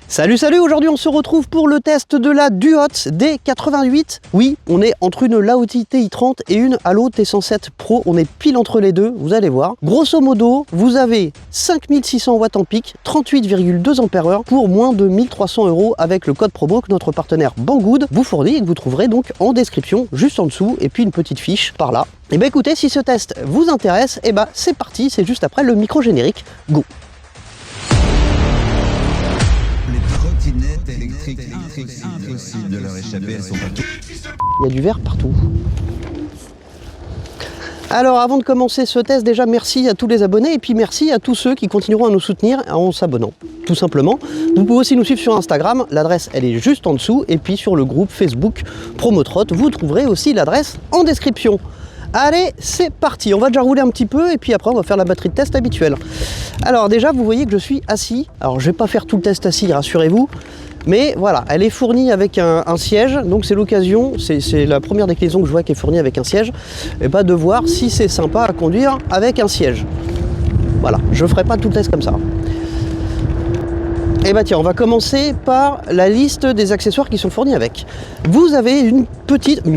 Salut, aujourd'hui on se retrouve pour le test de la Duot D88. Oui, on est entre une Laozi TI30 et une Allo T107 Pro, on est pile entre les deux, vous allez voir. Grosso modo, vous avez 5600 watts en pic, 38,2 Ah pour moins de 1300 € avec le code promo que notre partenaire Banggood vous fournit et que vous trouverez donc en description juste en dessous et puis une petite fiche par là. Et bien écoutez, si ce test vous intéresse, et ben c'est parti, c'est juste après le micro générique. Go! Électrique, impossible de leur échapper, elles sont partout. Il y a du verre partout. Alors avant de commencer ce test, déjà merci à tous les abonnés et puis merci à tous ceux qui continueront à nous soutenir en s'abonnant, tout simplement. Vous pouvez aussi nous suivre sur Instagram, l'adresse elle est juste en dessous, et puis sur le groupe Facebook Promotrot, vous trouverez aussi l'adresse en description. Allez, c'est parti, on va déjà rouler un petit peu et puis après on va faire la batterie de test habituelle. Alors déjà vous voyez que je suis assis, alors je vais pas faire tout le test assis, rassurez-vous, mais voilà, elle est fournie avec un siège, donc c'est l'occasion, c'est la première déclinaison que je vois qui est fournie avec un siège, et pas de voir si c'est sympa à conduire avec un siège. Voilà, je ferai pas tout le test comme ça. Et bah tiens, on va commencer par la liste des accessoires qui sont fournis avec. Vous avez une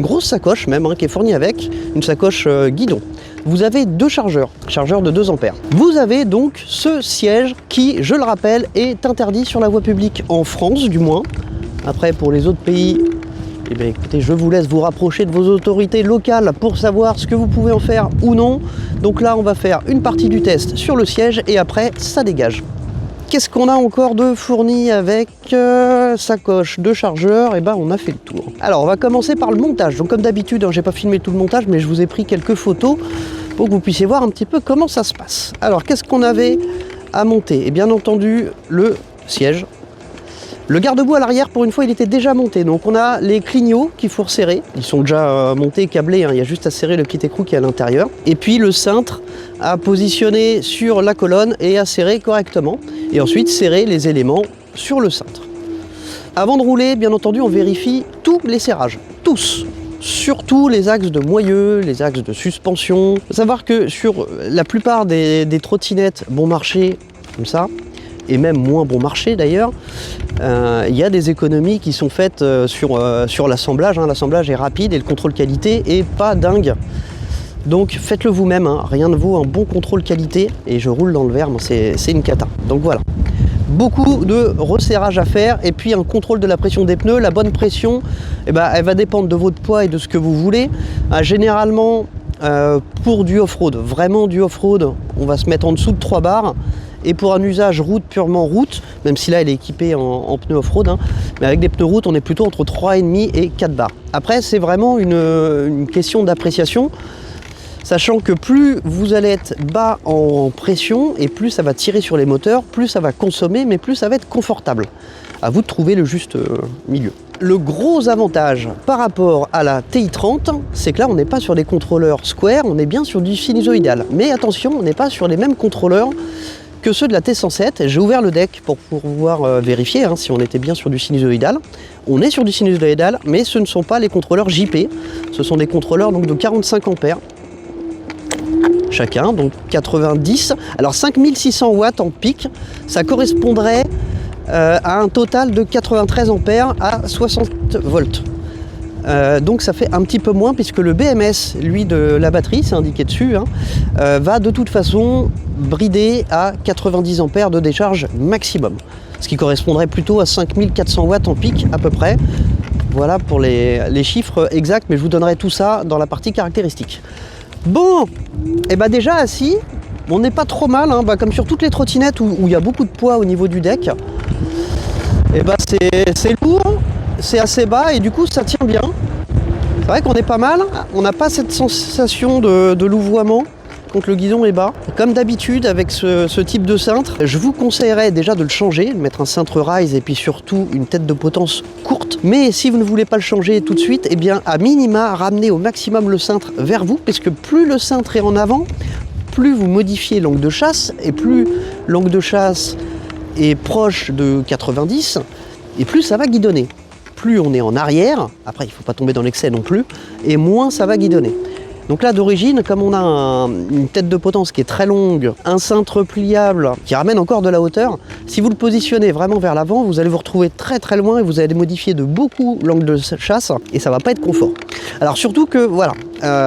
grosse sacoche même, qui est fournie avec, une sacoche guidon. Vous avez deux chargeurs de 2 ampères. Vous avez donc ce siège qui, je le rappelle, est interdit sur la voie publique en France du moins. Après pour les autres pays, eh bien écoutez, je vous laisse vous rapprocher de vos autorités locales pour savoir ce que vous pouvez en faire ou non. Donc là on va faire une partie du test sur le siège et après ça dégage. Qu'est-ce qu'on a encore de fourni avec sacoche de chargeur? Et ben on a fait le tour. Alors on va commencer par le montage. Donc comme d'habitude, j'ai pas filmé tout le montage, mais je vous ai pris quelques photos pour que vous puissiez voir un petit peu comment ça se passe. Alors qu'est-ce qu'on avait à monter? Et bien entendu le siège. Le garde-boue à l'arrière, pour une fois, il était déjà monté. Donc on a les clignots qu'il faut resserrer. Ils sont déjà montés, câblés, il y a juste à serrer le petit écrou qui est à l'intérieur. Et puis le cintre à positionner sur la colonne et à serrer correctement. Et ensuite serrer les éléments sur le cintre. Avant de rouler, bien entendu, on vérifie tous les serrages. Tous. Surtout les axes de moyeu, les axes de suspension. Il faut savoir que sur la plupart des trottinettes bon marché, comme ça, et même moins bon marché d'ailleurs, il y a des économies qui sont faites sur l'assemblage. L'assemblage est rapide et le contrôle qualité est pas dingue. Donc faites-le vous-même, rien ne vaut un bon contrôle qualité. Et je roule dans le verre, c'est une cata. Donc voilà, beaucoup de resserrage à faire et puis un contrôle de la pression des pneus. La bonne pression, elle va dépendre de votre poids et de ce que vous voulez. Généralement, pour du off-road, vraiment du off-road, on va se mettre en dessous de 3 bars. Et pour un usage route, purement route, même si là elle est équipée en pneus off-road, mais avec des pneus route, on est plutôt entre 3,5 et 4 bars. Après, c'est vraiment une question d'appréciation, sachant que plus vous allez être bas en pression, et plus ça va tirer sur les moteurs, plus ça va consommer, mais plus ça va être confortable. À vous de trouver le juste milieu. Le gros avantage par rapport à la TI30, c'est que là on n'est pas sur des contrôleurs square, on est bien sur du sinusoïdal. Mais attention, on n'est pas sur les mêmes contrôleurs que ceux de la T107. J'ai ouvert le deck pour pouvoir vérifier si on était bien sur du sinusoïdal. On est sur du sinusoïdal, mais ce ne sont pas les contrôleurs JP. Ce sont des contrôleurs donc de 45 ampères chacun, donc 90. Alors 5600 watts en pic, ça correspondrait à un total de 93 ampères à 60 volts. Donc ça fait un petit peu moins puisque le BMS, lui, de la batterie, c'est indiqué dessus, va de toute façon brider à 90 ampères de décharge maximum. Ce qui correspondrait plutôt à 5400 watts en pic à peu près. Voilà pour les chiffres exacts, mais je vous donnerai tout ça dans la partie caractéristiques. Bon, et bah déjà assis, on n'est pas trop mal, comme sur toutes les trottinettes où il y a beaucoup de poids au niveau du deck. Et bah c'est lourd, c'est assez bas et du coup ça tient bien. C'est vrai qu'on est pas mal, on n'a pas cette sensation de louvoiement. quand le guidon est bas. Comme d'habitude avec ce type de cintre, je vous conseillerais déjà de le changer, de mettre un cintre rise et puis surtout une tête de potence courte. Mais si vous ne voulez pas le changer tout de suite, eh bien à minima, ramenez au maximum le cintre vers vous, parce que plus le cintre est en avant, plus vous modifiez l'angle de chasse, et plus l'angle de chasse est proche de 90, et plus ça va guidonner. Plus on est en arrière, après il ne faut pas tomber dans l'excès non plus, et moins ça va guidonner. Donc là d'origine, comme on a une tête de potence qui est très longue, un cintre pliable qui ramène encore de la hauteur, si vous le positionnez vraiment vers l'avant, vous allez vous retrouver très très loin et vous allez modifier de beaucoup l'angle de chasse et ça va pas être confort. Alors surtout que voilà,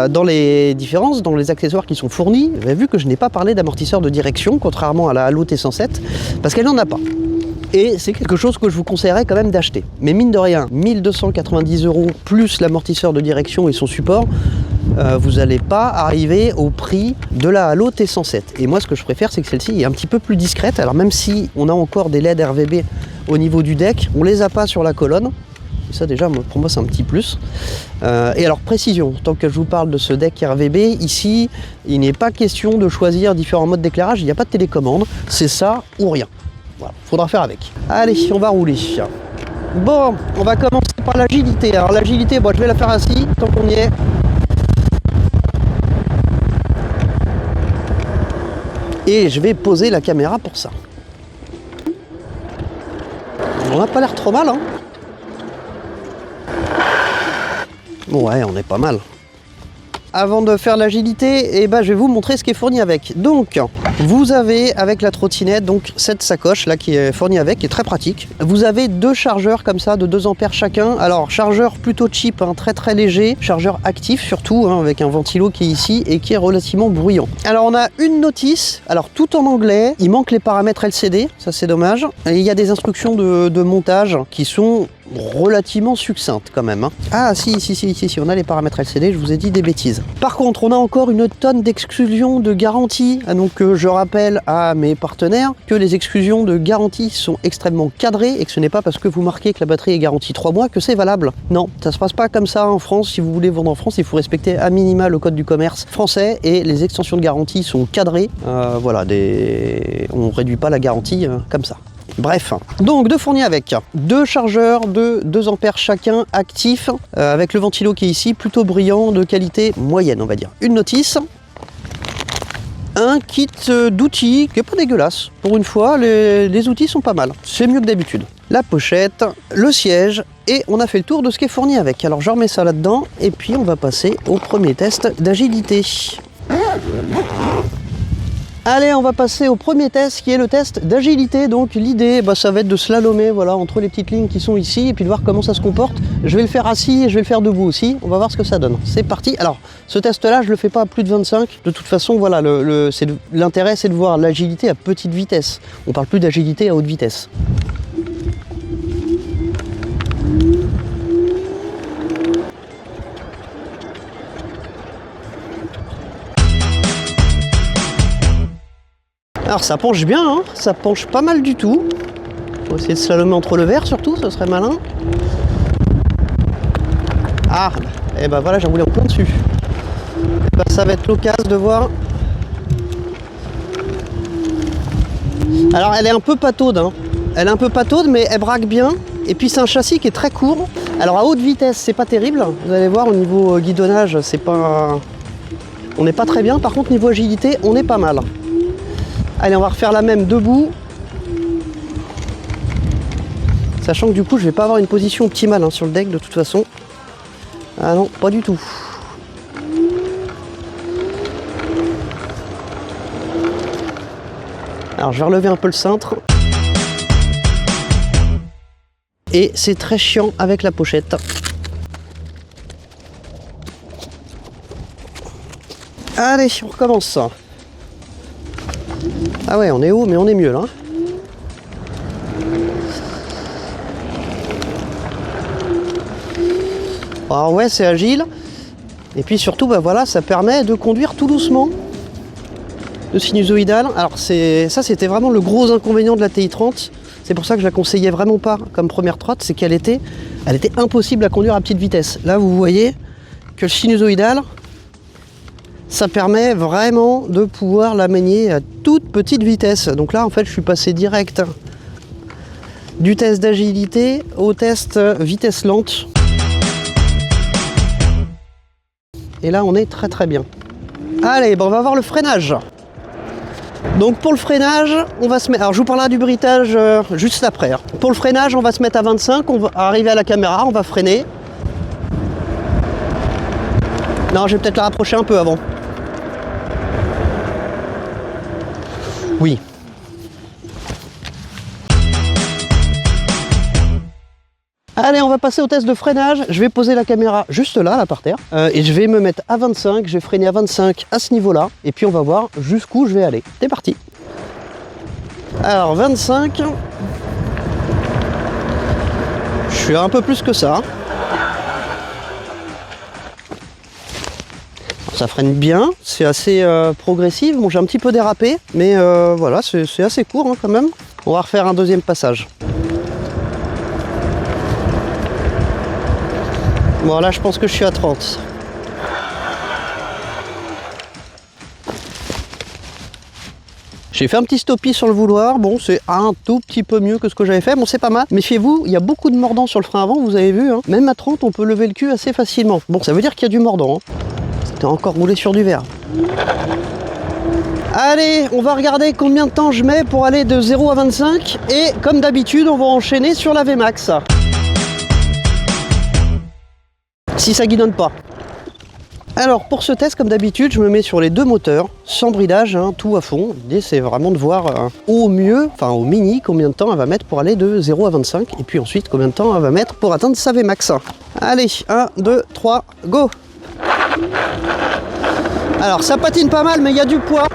dans les différences, dans les accessoires qui sont fournis, vous avez vu que je n'ai pas parlé d'amortisseur de direction, contrairement à la Halo T107, parce qu'elle n'en a pas. Et c'est quelque chose que je vous conseillerais quand même d'acheter. Mais mine de rien, 1290 € plus l'amortisseur de direction et son support, vous n'allez pas arriver au prix de la Halo T107. Et moi ce que je préfère, c'est que celle-ci est un petit peu plus discrète. Alors même si on a encore des LED RVB au niveau du deck, on les a pas sur la colonne. Et ça déjà pour moi c'est un petit plus. Et alors précision, tant que je vous parle de ce deck RVB, ici il n'est pas question de choisir différents modes d'éclairage, il n'y a pas de télécommande, c'est ça ou rien. Voilà, faudra faire avec. Allez, on va rouler. Bon, on va commencer par l'agilité. Alors l'agilité, bon, je vais la faire assis tant qu'on y est. Et je vais poser la caméra pour ça. On n'a pas l'air trop mal, hein. Ouais, on est pas mal. Avant de faire l'agilité, je vais vous montrer ce qui est fourni avec. Donc, vous avez avec la trottinette donc cette sacoche là qui est fournie avec, qui est très pratique. Vous avez deux chargeurs comme ça de 2 ampères chacun. Alors chargeur plutôt cheap, hein, très très léger, chargeur actif surtout, hein, avec un ventilo qui est ici et qui est relativement bruyant. Alors on a une notice, alors tout en anglais, il manque les paramètres LCD, ça c'est dommage. Et il y a des instructions de montage qui sont relativement succincte quand même, hein. Ah si, on a les paramètres LCD, je vous ai dit des bêtises. Par contre, on a encore une tonne d'exclusions de garantie. Donc je rappelle à mes partenaires que les exclusions de garantie sont extrêmement cadrées et que ce n'est pas parce que vous marquez que la batterie est garantie 3 mois que c'est valable. Non, ça se passe pas comme ça en France. Si vous voulez vendre en France, il faut respecter à minima le code du commerce français et les extensions de garantie sont cadrées. Voilà, on réduit pas la garantie comme ça. Bref, donc de fournis avec deux chargeurs de 2 ampères chacun actifs, avec le ventilo qui est ici, plutôt brillant, de qualité moyenne on va dire. Une notice, un kit d'outils qui est pas dégueulasse. Pour une fois, les outils sont pas mal, c'est mieux que d'habitude. La pochette, le siège, et on a fait le tour de ce qui est fourni avec. Alors je remets ça là-dedans, et puis on va passer au premier test d'agilité. Allez, on va passer au premier test qui est le test d'agilité. Donc l'idée, ça va être de slalomer voilà, entre les petites lignes qui sont ici et puis de voir comment ça se comporte. Je vais le faire assis et je vais le faire debout aussi. On va voir ce que ça donne. C'est parti. Alors, ce test-là, je le fais pas à plus de 25. De toute façon, voilà, l'intérêt, c'est de voir l'agilité à petite vitesse. On parle plus d'agilité à haute vitesse. Alors ça penche bien, hein, ça penche pas mal du tout. Faut essayer de slalomer entre le verre surtout, ce serait malin. Ah, et voilà, j'ai roulé en plein dessus. Ça va être l'occasion de voir. Alors elle est un peu pataude, hein. Elle est un peu pataude, mais elle braque bien. Et puis c'est un châssis qui est très court. Alors à haute vitesse, c'est pas terrible. Vous allez voir au niveau guidonnage, c'est pas. On n'est pas très bien. Par contre, niveau agilité, on est pas mal. Allez, on va refaire la même debout. Sachant que du coup, je vais pas avoir une position optimale sur le deck de toute façon. Ah non, pas du tout. Alors, je vais relever un peu le cintre. Et c'est très chiant avec la pochette. Allez, on recommence. Ah ouais, on est haut, mais on est mieux là. Alors ouais, c'est agile. Et puis surtout, voilà, ça permet de conduire tout doucement. Le sinusoïdal. Alors ça, c'était vraiment le gros inconvénient de la TI30. C'est pour ça que je la conseillais vraiment pas comme première trotte, c'est qu'elle était impossible à conduire à petite vitesse. Là, vous voyez que le sinusoïdal, ça permet vraiment de pouvoir la manier à toute petite vitesse. Donc là en fait je suis passé direct du test d'agilité au test vitesse lente. Et là on est très très bien. Allez, bon, on va voir le freinage. Donc pour le freinage, on va se mettre... Alors je vous parlerai du bruitage juste après. Pour le freinage, on va se mettre à 25, on va arriver à la caméra, on va freiner. Non, je vais peut-être la rapprocher un peu avant. Oui. Allez, on va passer au test de freinage. Je vais poser la caméra juste là par terre. Et je vais me mettre à 25. Je vais freiner à 25 à ce niveau-là. Et puis on va voir jusqu'où je vais aller. C'est parti. Alors 25. Je suis un peu plus que ça. Ça freine bien. C'est assez progressif. Bon, j'ai un petit peu dérapé. Mais voilà, c'est assez court hein, quand même. On va refaire un deuxième passage. Bon là je pense que je suis à 30. J'ai fait un petit stoppie sur le vouloir, bon c'est un tout petit peu mieux que ce que j'avais fait, bon c'est pas mal. Méfiez-vous, il y a beaucoup de mordants sur le frein avant, vous avez vu, hein. Même à 30 on peut lever le cul assez facilement. Bon ça veut dire qu'il y a du mordant, hein. C'était encore roulé sur du verre. Allez, on va regarder combien de temps je mets pour aller de 0 à 25 et comme d'habitude on va enchaîner sur la VMAX. Si ça guidonne pas. Alors pour ce test comme d'habitude je me mets sur les deux moteurs sans bridage, hein, tout à fond. L'idée c'est vraiment de voir au mieux, enfin au mini, combien de temps elle va mettre pour aller de 0 à 25 et puis ensuite combien de temps elle va mettre pour atteindre sa VMAX. Allez, 1, 2, 3, go. Alors ça patine pas mal mais il y a du poids.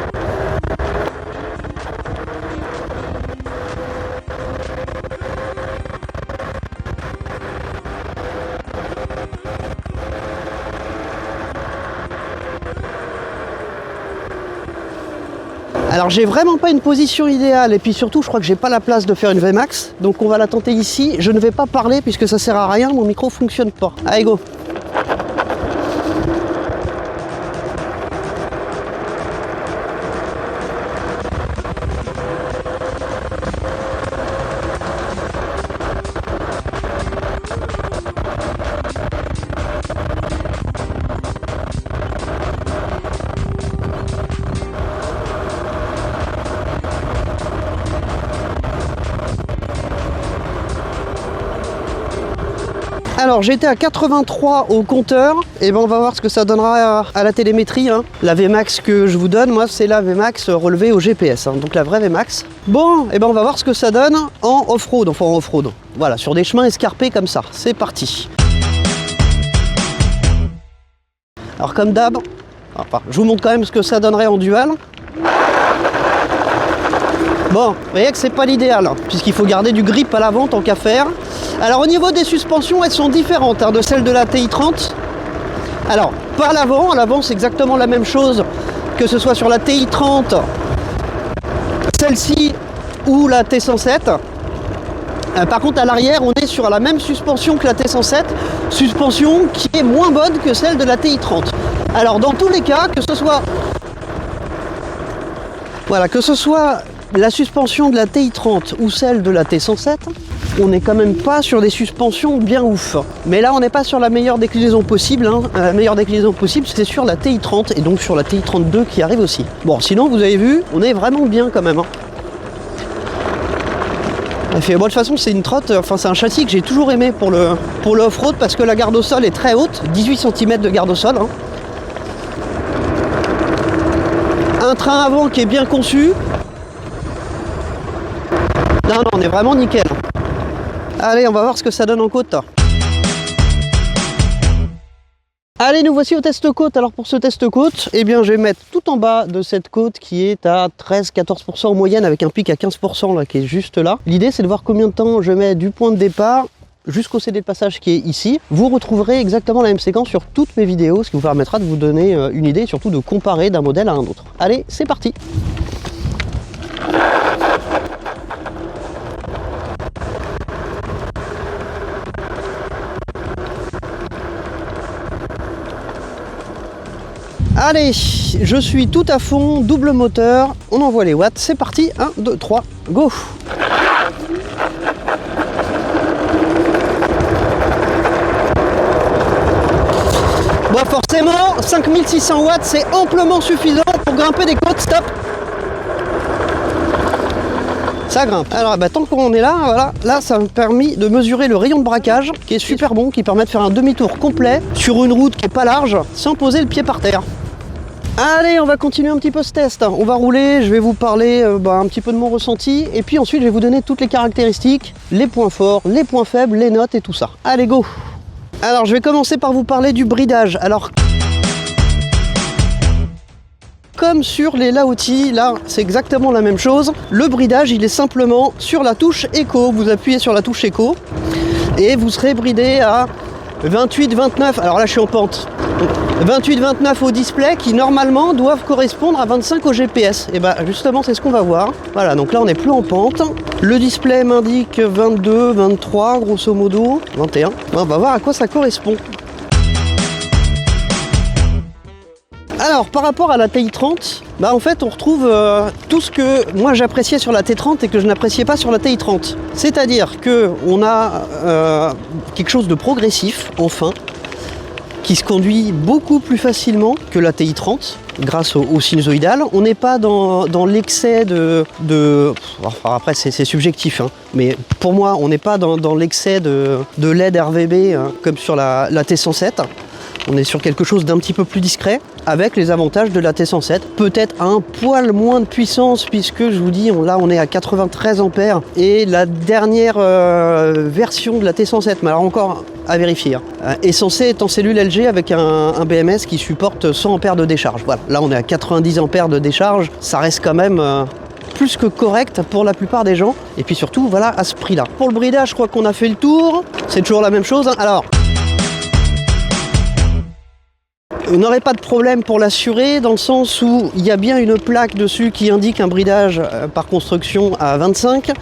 Alors j'ai vraiment pas une position idéale et puis surtout je crois que j'ai pas la place de faire une VMAX, donc on va la tenter ici. Je ne vais pas parler puisque ça sert à rien, mon micro fonctionne pas. Allez go. Alors j'étais à 83 au compteur, et ben on va voir ce que ça donnera à la télémétrie. Hein. La VMAX que je vous donne, moi c'est la VMAX relevée au GPS, hein, donc la vraie VMAX. Bon, et ben on va voir ce que ça donne en off-road, enfin en off-road. Voilà, sur des chemins escarpés comme ça, c'est parti. Alors comme d'hab, enfin, je vous montre quand même ce que ça donnerait en dual. Bon, vous voyez que c'est pas l'idéal, hein, puisqu'il faut garder du grip à l'avant tant qu'à faire. Alors au niveau des suspensions, elles sont différentes hein, de celles de la TI30. Alors, pas à l'avant c'est exactement la même chose que ce soit sur la TI30, celle-ci ou la T107. Par contre à l'arrière, on est sur la même suspension que la T107, suspension qui est moins bonne que celle de la TI30. Alors dans tous les cas, que ce soit... Voilà, que ce soit la suspension de la TI30 ou celle de la T107, on n'est quand même pas sur des suspensions bien ouf. Mais là, on n'est pas sur la meilleure déclinaison possible. Hein. La meilleure déclinaison possible, c'est sur la TI30 et donc sur la TI32 qui arrive aussi. Bon, sinon, vous avez vu, on est vraiment bien quand même. Hein. Bon, de toute façon, c'est une trotte, enfin, c'est un châssis que j'ai toujours aimé pour le off-road parce que la garde au sol est très haute, 18 cm de garde au sol. Hein. Un train avant qui est bien conçu. Non, on est vraiment nickel. Allez, on va voir ce que ça donne en côte. Allez, nous voici au test côte. Alors pour ce test côte, eh bien, je vais mettre tout en bas de cette côte qui est à 13-14% en moyenne avec un pic à 15% là, qui est juste là. L'idée, c'est de voir combien de temps je mets du point de départ jusqu'au CD de passage qui est ici. Vous retrouverez exactement la même séquence sur toutes mes vidéos, ce qui vous permettra de vous donner une idée et surtout de comparer d'un modèle à un autre. Allez, c'est parti! Allez, je suis tout à fond, double moteur, on envoie les watts, c'est parti, 1, 2, 3, go! Bon, forcément, 5600 watts, c'est amplement suffisant pour grimper des côtes, stop! Ça grimpe. Alors tant qu'on est là, voilà, là ça m'a permis de mesurer le rayon de braquage qui est super bon, qui permet de faire un demi-tour complet sur une route qui est pas large sans poser le pied par terre. Allez, on va continuer un petit peu ce test. On va rouler, je vais vous parler un petit peu de mon ressenti et puis ensuite je vais vous donner toutes les caractéristiques, les points forts, les points faibles, les notes et tout ça. Allez, go! Alors je vais commencer par vous parler du bridage. Alors comme sur les Laozi, là c'est exactement la même chose. Le bridage il est simplement sur la touche éco. Vous appuyez sur la touche éco et vous serez bridé à 28-29. Alors là je suis en pente. 28-29 au display qui normalement doivent correspondre à 25 au GPS. Et bah justement c'est ce qu'on va voir. Voilà, donc là on n'est plus en pente. Le display m'indique 22, 23 grosso modo, 21. On va voir à quoi ça correspond. Alors par rapport à la TI30, en fait on retrouve tout ce que moi j'appréciais sur la T30 et que je n'appréciais pas sur la TI30. C'est-à-dire que on a quelque chose de progressif, enfin, qui se conduit beaucoup plus facilement que la TI30 grâce au sinusoïdal. On n'est pas dans l'excès enfin, après c'est subjectif, hein, mais pour moi on n'est pas dans l'excès de LED RVB comme sur la T107. On est sur quelque chose d'un petit peu plus discret, avec les avantages de la T107. Peut-être un poil moins de puissance, puisque je vous dis, là on est à 93 ampères, et la dernière version de la T107, mais alors encore à vérifier, est censée être en cellule LG avec un BMS qui supporte 100 ampères de décharge. Voilà, là on est à 90 ampères de décharge, ça reste quand même plus que correct pour la plupart des gens, et puis surtout, voilà, à ce prix-là. Pour le bridage, je crois qu'on a fait le tour, c'est toujours la même chose, hein. Alors, on n'aurait pas de problème pour l'assurer dans le sens où il y a bien une plaque dessus qui indique un bridage par construction à 25.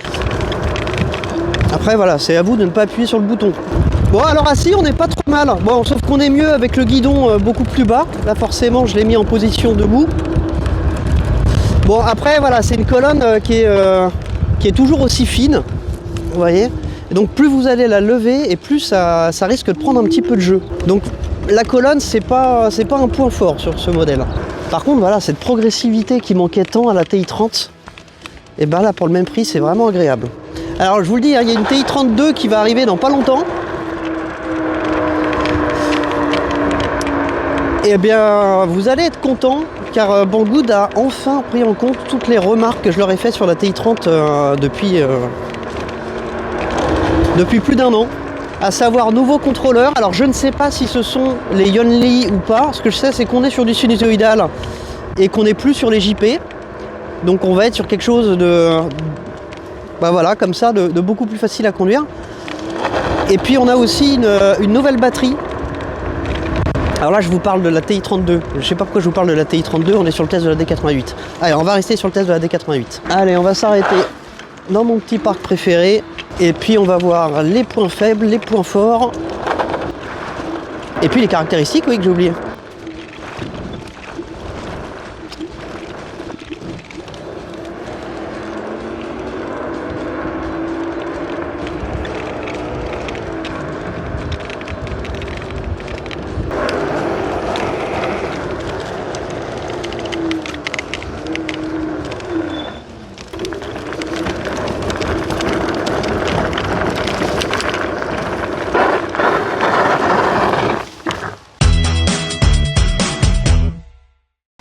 Après voilà, c'est à vous de ne pas appuyer sur le bouton. Bon alors assis on n'est pas trop mal. Bon sauf qu'on est mieux avec le guidon beaucoup plus bas. Là forcément je l'ai mis en position debout. Bon après voilà, c'est une colonne qui est toujours aussi fine. Vous voyez. Et donc plus vous allez la lever et plus ça risque de prendre un petit peu de jeu. Donc la colonne, c'est pas un point fort sur ce modèle. Par contre, voilà, cette progressivité qui manquait tant à la TI30, et ben là, pour le même prix, c'est vraiment agréable. Alors, je vous le dis, il y a une TI32 qui va arriver dans pas longtemps. Et bien, vous allez être content, car Banggood a enfin pris en compte toutes les remarques que je leur ai faites sur la TI30 depuis plus d'un an. À savoir nouveau contrôleur. Alors je ne sais pas si ce sont les Yonli ou pas. Ce que je sais c'est qu'on est sur du sinusoïdal et qu'on n'est plus sur les JP. Donc on va être sur quelque chose de voilà, comme ça, de beaucoup plus facile à conduire. Et puis on a aussi une nouvelle batterie. Alors là je vous parle de la TI32. Je sais pas pourquoi je vous parle de la TI32, on est sur le test de la D88. Allez, on va rester sur le test de la D88. Allez, on va s'arrêter dans mon petit parc préféré. Et puis on va voir les points faibles, les points forts. Et puis les caractéristiques, oui, que j'ai oublié.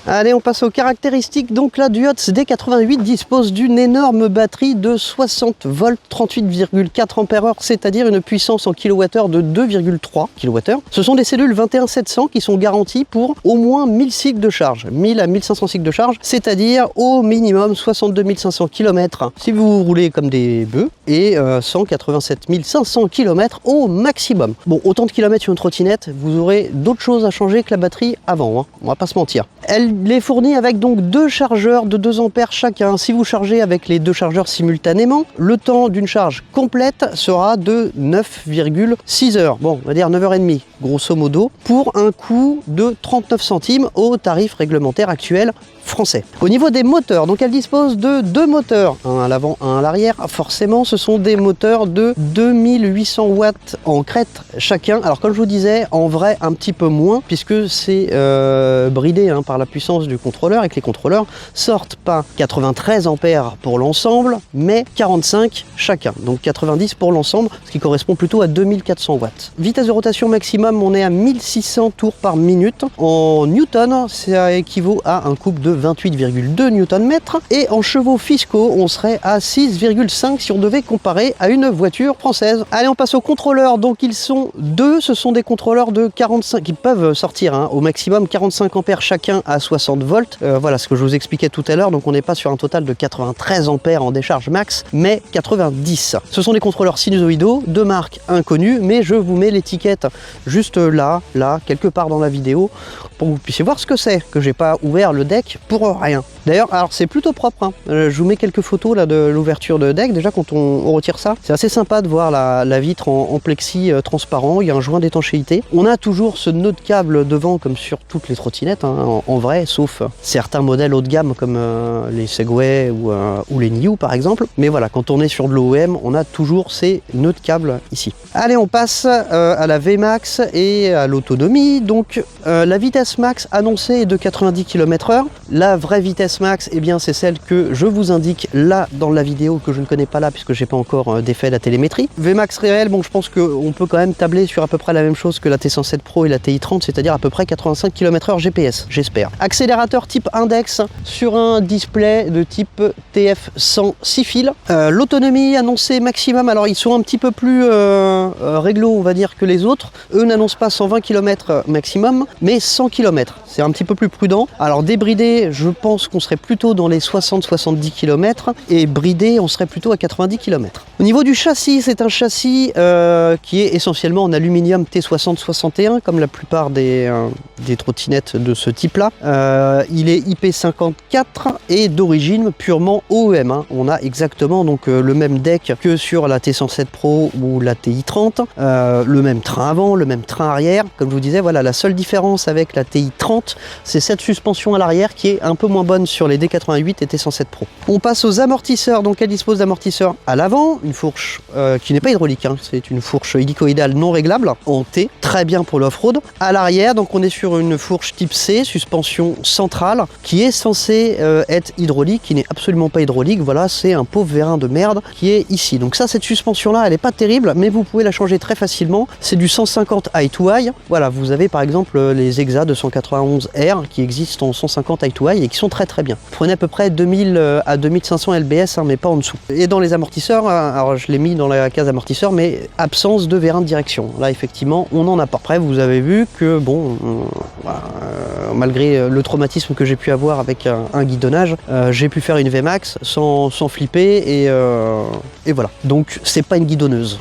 Allez, on passe aux caractéristiques. Donc la Duotz D88 dispose d'une énorme batterie de 60 volts, 38,4 ampères-heure, c'est-à-dire une puissance en kWh de 2,3 kWh. Ce sont des cellules 21700 qui sont garanties pour au moins 1000 cycles de charge, 1000 à 1500 cycles de charge, c'est-à-dire au minimum 62 500 km si vous roulez comme des bœufs et 187 500 km au maximum. Bon, autant de kilomètres sur une trottinette, vous aurez d'autres choses à changer que la batterie avant, hein, on va pas se mentir. Elle Il est fourni avec donc 2 chargeurs de 2 ampères chacun. Si vous chargez avec les 2 chargeurs simultanément, le temps d'une charge complète sera de 9,6 heures. Bon, on va dire 9h30, grosso modo, pour un coût de 39 centimes au tarif réglementaire actuel français. Au niveau des moteurs, donc elle dispose de 2 moteurs, un à l'avant, un à l'arrière. Forcément, ce sont des moteurs de 2800 watts en crête chacun. Alors comme je vous disais, en vrai un petit peu moins, puisque c'est bridé par la puissance du contrôleur, et que les contrôleurs sortent pas 93 ampères pour l'ensemble, mais 45 chacun. Donc 90 pour l'ensemble, ce qui correspond plutôt à 2400 watts. Vitesse de rotation maximum, on est à 1600 tours par minute. En newton, ça équivaut à un couple de 28,2 Nm, et en chevaux fiscaux, on serait à 6,5 si on devait comparer à une voiture française. Allez, on passe aux contrôleurs. Donc ils sont 2, ce sont des contrôleurs de 45 qui peuvent sortir au maximum 45 ampères chacun à 60 volts. Voilà ce que je vous expliquais tout à l'heure. Donc on n'est pas sur un total de 93 ampères en décharge max, mais 90. Ce sont des contrôleurs sinusoïdaux de marque inconnue, mais je vous mets l'étiquette juste là, quelque part dans la vidéo, pour que vous puissiez voir ce que c'est, que j'ai pas ouvert le deck pour rien. D'ailleurs, alors c'est plutôt propre. Je vous mets quelques photos là de l'ouverture de deck. Déjà, quand on retire ça, c'est assez sympa de voir la vitre en plexi transparent. Il y a un joint d'étanchéité. On a toujours ce nœud de câble devant, comme sur toutes les trottinettes, en vrai, sauf certains modèles haut de gamme comme les Segway ou les Niu par exemple. Mais voilà, quand on est sur de l'OEM, on a toujours ces nœuds de câble ici. Allez, on passe à la VMAX et à l'autonomie. Donc, la vitesse max annoncée est de 90 km/h. La vraie vitesse max, eh bien, c'est celle que je vous indique là dans la vidéo, que je ne connais pas là puisque j'ai pas encore défait la télémétrie. Vmax réel, bon, je pense qu'on peut quand même tabler sur à peu près la même chose que la T107 Pro et la TI30, c'est-à-dire à peu près 85 km/h GPS, j'espère. Accélérateur type index sur un display de type TF100 6 fils. L'autonomie annoncée maximum, alors ils sont un petit peu plus réglo, on va dire, que les autres. Eux n'annoncent pas 120 km maximum, mais 100 km. C'est un petit peu plus prudent. Alors débridé, je pense qu'on serait plutôt dans les 60-70 km, et bridé, on serait plutôt à 90 km. Au niveau du châssis, c'est un châssis qui est essentiellement en aluminium T60-61, comme la plupart des trottinettes de ce type-là. Il est IP54 et d'origine purement OEM. On a exactement donc le même deck que sur la T107 Pro ou la TI30, le même train avant, le même train arrière. Comme je vous disais, voilà, la seule différence avec la TI30, c'est cette suspension à l'arrière qui est un peu moins bonne sur les D88 et T107 Pro. On passe aux amortisseurs. Donc elle dispose d'amortisseurs à l'avant, une fourche qui n'est pas hydraulique, c'est une fourche hélicoïdale non réglable en T, très bien pour l'off-road. À l'arrière, donc on est sur une fourche type C, suspension centrale, qui est censée être hydraulique, qui n'est absolument pas hydraulique. Voilà, c'est un pauvre vérin de merde qui est ici. Donc ça, cette suspension là, elle n'est pas terrible, mais vous pouvez la changer très facilement. C'est du 150 eye-to-eye. Voilà, vous avez par exemple les Exa 291R qui existent en 150 eye-to-eye et qui sont très bien. Prenez à peu près 2000 à 2500 lbs, mais pas en dessous. Et dans les amortisseurs, alors je l'ai mis dans la case amortisseur, mais absence de vérin de direction. Là, effectivement, on n'en a pas. Après, vous avez vu que, bon, malgré le traumatisme que j'ai pu avoir avec un guidonnage, j'ai pu faire une VMAX sans flipper, et voilà. Donc, c'est pas une guidonneuse.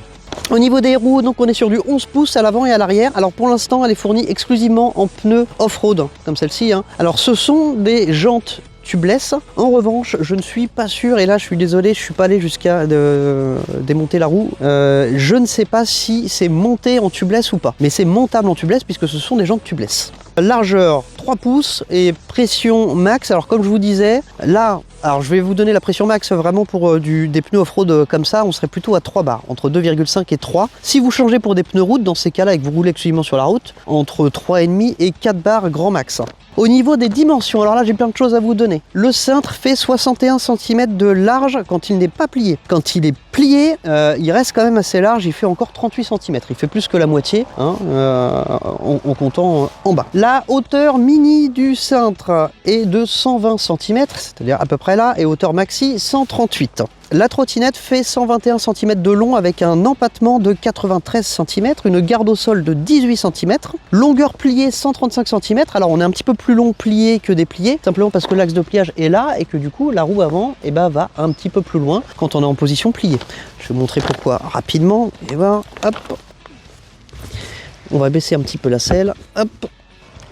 Au niveau des roues, donc on est sur du 11 pouces à l'avant et à l'arrière. Alors pour l'instant, elle est fournie exclusivement en pneus off-road, comme celle-ci. Alors ce sont des jantes tubeless. En revanche, je ne suis pas sûr, et là je suis désolé, je suis pas allé jusqu'à démonter la roue. Je ne sais pas si c'est monté en tubeless ou pas, mais c'est montable en tubeless puisque ce sont des jantes tubeless. Largeur 3 pouces et pression max. Alors comme je vous disais, là, alors je vais vous donner la pression max vraiment pour des pneus off-road comme ça, on serait plutôt à 3 bars, entre 2,5 et 3. Si vous changez pour des pneus route, dans ces cas-là, et que vous roulez exclusivement sur la route, entre 3,5 et 4 bars grand max. Au niveau des dimensions, alors là j'ai plein de choses à vous donner. Le cintre fait 61 cm de large quand il n'est pas plié. Quand il est plié, il reste quand même assez large, il fait encore 38 cm. Il fait plus que la moitié, en comptant en bas. La hauteur mini du cintre est de 120 cm, c'est-à-dire à peu près là, et hauteur maxi 138. La trottinette fait 121 cm de long avec un empattement de 93 cm, une garde au sol de 18 cm, longueur pliée 135 cm. Alors on est un petit peu plus long plié que déplié, simplement parce que l'axe de pliage est là et que du coup la roue avant va un petit peu plus loin quand on est en position pliée. Je vais vous montrer pourquoi rapidement. Et hop, on va baisser un petit peu la selle, hop.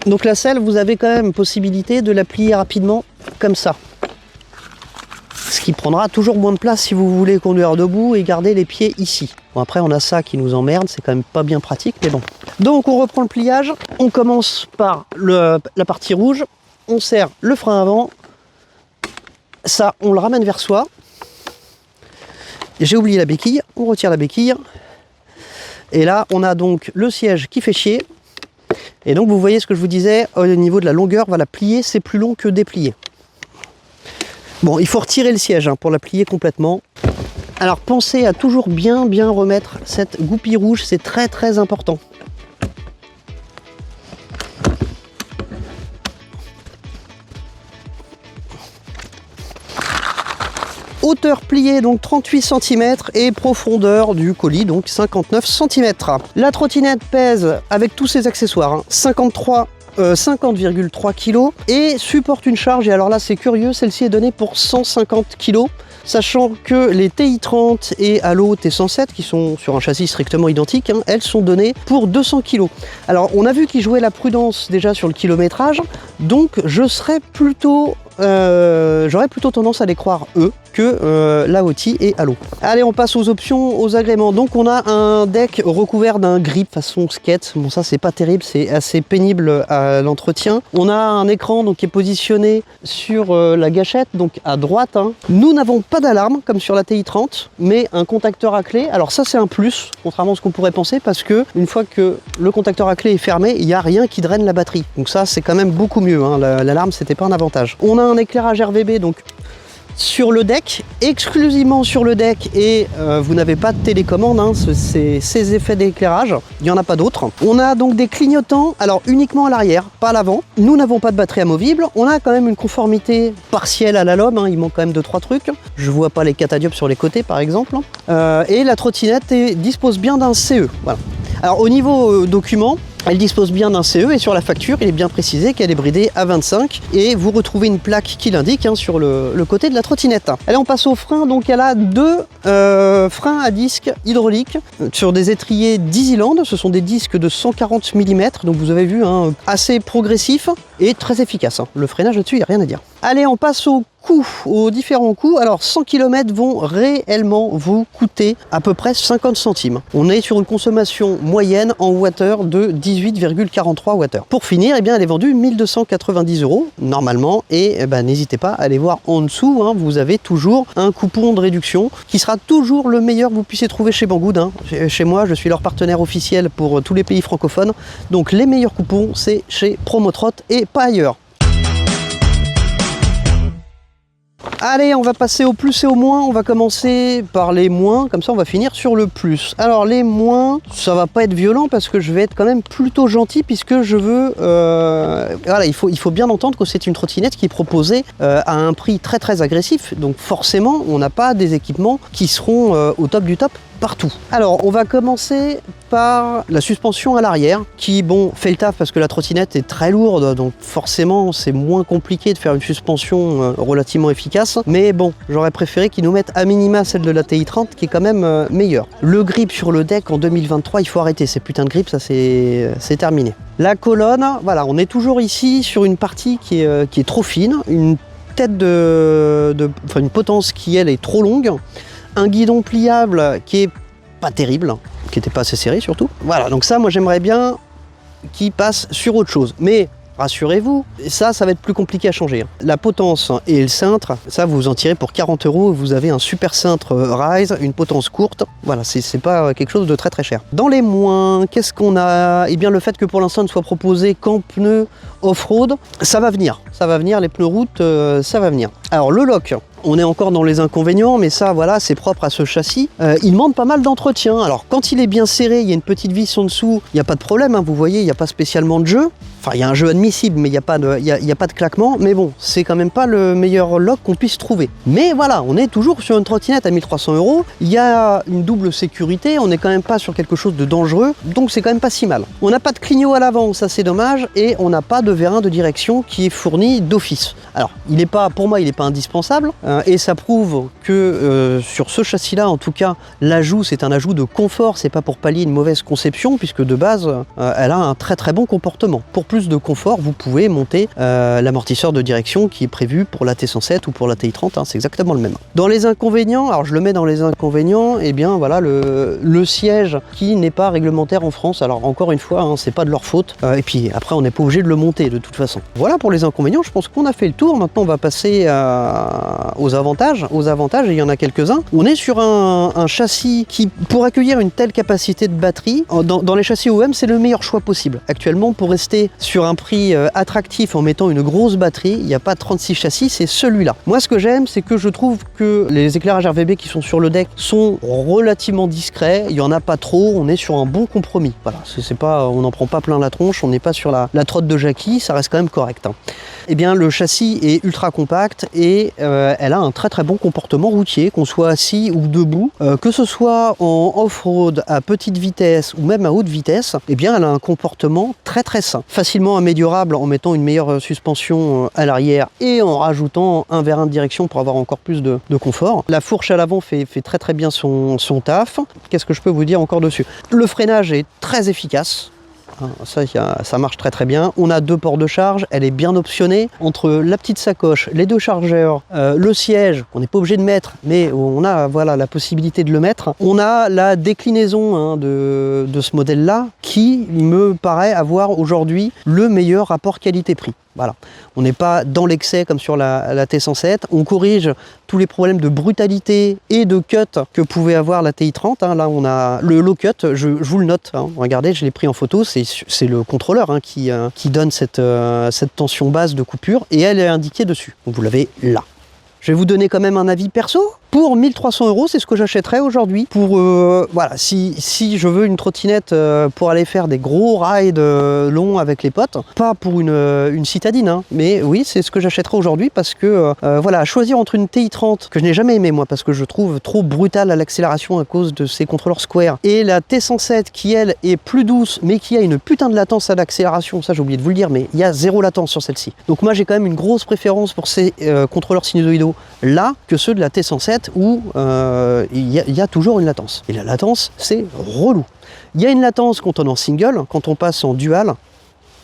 Donc la selle, vous avez quand même possibilité de la plier rapidement comme ça. Ce qui prendra toujours moins de place si vous voulez conduire debout et garder les pieds ici. Bon, après on a ça qui nous emmerde, c'est quand même pas bien pratique, mais bon. Donc on reprend le pliage, on commence par la partie rouge, on serre le frein avant, ça on le ramène vers soi. J'ai oublié la béquille, on retire la béquille. Et là on a donc le siège qui fait chier. Et donc vous voyez ce que je vous disais, au niveau de la longueur, voilà, plier c'est plus long que déplier. Bon, il faut retirer le siège pour la plier complètement. Alors pensez à toujours bien remettre cette goupille rouge, c'est très important. Hauteur pliée donc 38 cm et profondeur du colis donc 59 cm. La trottinette pèse avec tous ses accessoires 50,3 kg et supporte une charge, et alors là c'est curieux, celle-ci est donnée pour 150 kg, sachant que les TI30 et Halo T107 qui sont sur un châssis strictement identique, elles sont données pour 200 kg. Alors on a vu qu'ils jouaient la prudence déjà sur le kilométrage, donc je serais plutôt j'aurais plutôt tendance à les croire eux que Laotti et Halo. Allez, on passe aux options, aux agréments. Donc on a un deck recouvert d'un grip façon skate. Bon, ça c'est pas terrible, c'est assez pénible à l'entretien. On a un écran donc qui est positionné sur la gâchette, donc à droite. Nous n'avons pas d'alarme comme sur la TI30, mais un contacteur à clé. Alors ça c'est un plus, contrairement à ce qu'on pourrait penser, parce que une fois que le contacteur à clé est fermé, il n'y a rien qui draine la batterie. Donc ça c'est quand même beaucoup mieux. L'alarme c'était pas un avantage. On a un éclairage RVB donc sur le deck, exclusivement sur le deck, et vous n'avez pas de télécommande, c'est ces effets d'éclairage, il n'y en a pas d'autres. On a donc des clignotants, alors uniquement à l'arrière, pas à l'avant. Nous n'avons pas de batterie amovible, on a quand même une conformité partielle à la LOM, il manque quand même 2-3 trucs. Je vois pas les catadiopes sur les côtés par exemple. Et la trottinette dispose bien d'un CE. Voilà. Alors au niveau documents, elle dispose bien d'un CE et sur la facture, il est bien précisé qu'elle est bridée à 25 et vous retrouvez une plaque qui l'indique sur le côté de la trottinette. Allez, on passe au frein. Donc elle a deux freins à disque hydrauliques sur des étriers d'Easyland. Ce sont des disques de 140 mm, donc vous avez vu, assez progressif et très efficace. Le freinage là-dessus, il n'y a rien à dire. Allez, on passe aux coûts, aux différents coûts. Alors 100 km vont réellement vous coûter à peu près 50 centimes. On est sur une consommation moyenne en wattheure de 18,43 wattheure. Pour finir, elle est vendue 1290 € normalement, et n'hésitez pas à aller voir en dessous, vous avez toujours un coupon de réduction qui sera toujours le meilleur que vous puissiez trouver chez Banggood. Chez moi, je suis leur partenaire officiel pour tous les pays francophones, donc les meilleurs coupons c'est chez Promotrot et pas ailleurs. Allez, on va passer au plus et au moins. On va commencer par les moins, comme ça on va finir sur le plus. Alors les moins, ça va pas être violent parce que je vais être quand même plutôt gentil, puisque je veux... voilà, il faut bien entendre que c'est une trottinette qui est proposée à un prix très agressif. Donc forcément, on n'a pas des équipements qui seront au top du top partout. Alors on va commencer par la suspension à l'arrière qui fait le taf parce que la trottinette est très lourde, donc forcément c'est moins compliqué de faire une suspension relativement efficace, mais bon, j'aurais préféré qu'ils nous mettent à minima celle de la TI30 qui est quand même meilleure. Le grip sur le deck en 2023, il faut arrêter ces putains de grips, ça c'est terminé. La colonne, voilà, on est toujours ici sur une partie qui est trop fine, une tête une potence qui elle est trop longue, un guidon pliable qui est pas terrible, qui était pas assez serré surtout. Voilà, donc ça, moi j'aimerais bien qu'il passe sur autre chose. Mais rassurez-vous, ça va être plus compliqué à changer. La potence et le cintre, ça vous en tirez pour 40 €. Vous avez un super cintre Rise, une potence courte. Voilà, c'est pas quelque chose de très cher. Dans les moins, qu'est-ce qu'on a? Eh bien, le fait que pour l'instant ne soit proposé qu'en pneus off-road, ça va venir. Ça va venir, les pneus route, ça va venir. Alors le lock, on est encore dans les inconvénients, mais ça, voilà, c'est propre à ce châssis. Il demande pas mal d'entretien. Alors, quand il est bien serré, il y a une petite vis en dessous, il n'y a pas de problème, vous voyez, il n'y a pas spécialement de jeu. Enfin, il y a un jeu admissible, mais il n'y a pas de claquement. Mais bon, c'est quand même pas le meilleur lock qu'on puisse trouver. Mais voilà, on est toujours sur une trottinette à 1300 €. Il y a une double sécurité, on n'est quand même pas sur quelque chose de dangereux, donc c'est quand même pas si mal. On n'a pas de clignot à l'avant, ça c'est dommage, et on n'a pas de vérin de direction qui est fourni d'office. Alors, pour moi, il n'est pas indispensable, et ça prouve que sur ce châssis-là, en tout cas, l'ajout, c'est un ajout de confort, c'est pas pour pallier une mauvaise conception, puisque de base, elle a un très bon comportement. Pour plus de confort, vous pouvez monter l'amortisseur de direction qui est prévu pour la T107 ou pour la TI30, hein, c'est exactement le même. Dans les inconvénients, alors je le mets dans les inconvénients, et bien voilà le siège qui n'est pas réglementaire en France. Alors encore une fois, hein, c'est pas de leur faute. Et puis après, on n'est pas obligé de le monter de toute façon. Voilà pour les inconvénients, je pense qu'on a fait le tour. Maintenant, on va passer aux avantages. Aux avantages, et il y en a quelques-uns. On est sur un châssis qui, pour accueillir une telle capacité de batterie, dans les châssis OEM, c'est le meilleur choix possible. Actuellement, pour rester sur un prix attractif en mettant une grosse batterie, il n'y a pas 36 châssis, c'est celui-là. Moi, ce que j'aime, c'est que je trouve que les éclairages RVB qui sont sur le deck sont relativement discrets. Il n'y en a pas trop, on est sur un bon compromis. Voilà, c'est pas, on n'en prend pas plein la tronche, on n'est pas sur la trotte de Jackie, ça reste quand même correct. Hein. Eh bien, le châssis est ultra compact et elle a un très très bon comportement routier, qu'on soit assis ou debout, que ce soit en off-road à petite vitesse ou même à haute vitesse, eh bien, elle a un comportement très très sain, facilement améliorable en mettant une meilleure suspension à l'arrière et en rajoutant un vérin de direction pour avoir encore plus de confort. La fourche à l'avant fait très très bien son taf. Qu'est-ce que je peux vous dire encore dessus? Le freinage est très efficace. Ça marche très très bien. On a 2 ports de charge, elle est bien optionnée. Entre la petite sacoche, les 2 chargeurs, le siège, on n'est pas obligé de mettre, mais on a voilà, la possibilité de le mettre. On a la déclinaison hein, de ce modèle-là qui me paraît avoir aujourd'hui le meilleur rapport qualité-prix. Voilà, on n'est pas dans l'excès comme sur la T107, on corrige tous les problèmes de brutalité et de cut que pouvait avoir la TI30. Hein. Là, on a le low cut, je vous le note, hein. Regardez, je l'ai pris en photo, c'est le contrôleur hein, qui donne cette tension basse de coupure et elle est indiquée dessus. Donc vous l'avez là. Je vais vous donner quand même un avis perso. Pour 1 300 €, c'est ce que j'achèterais aujourd'hui. Pour voilà, si je veux une trottinette pour aller faire des gros rides longs avec les potes, pas pour une citadine, hein, mais oui, c'est ce que j'achèterais aujourd'hui parce que voilà, choisir entre une TI30 que je n'ai jamais aimé moi parce que je trouve trop brutale à l'accélération à cause de ses contrôleurs square et la T107 qui elle est plus douce mais qui a une putain de latence à l'accélération, ça j'ai oublié de vous le dire, mais il y a 0 latence sur celle-ci. Donc moi j'ai quand même une grosse préférence pour ces contrôleurs sinusoïdaux là que ceux de la T107 où il y a toujours une latence. Et la latence, c'est relou. Il y a une latence quand on est en single, quand on passe en dual,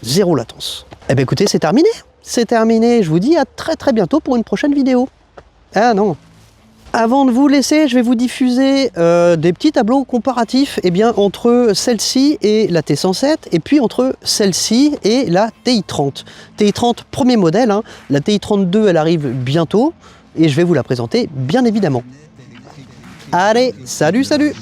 0 latence. Eh bien écoutez, c'est terminé. C'est terminé. Je vous dis à très très bientôt pour une prochaine vidéo. Ah non. Avant de vous laisser, je vais vous diffuser des petits tableaux comparatifs entre celle-ci et la T107 et puis entre celle-ci et la TI30. TI30 premier modèle, hein. La TI32 elle arrive bientôt et je vais vous la présenter bien évidemment. Allez, salut, salut!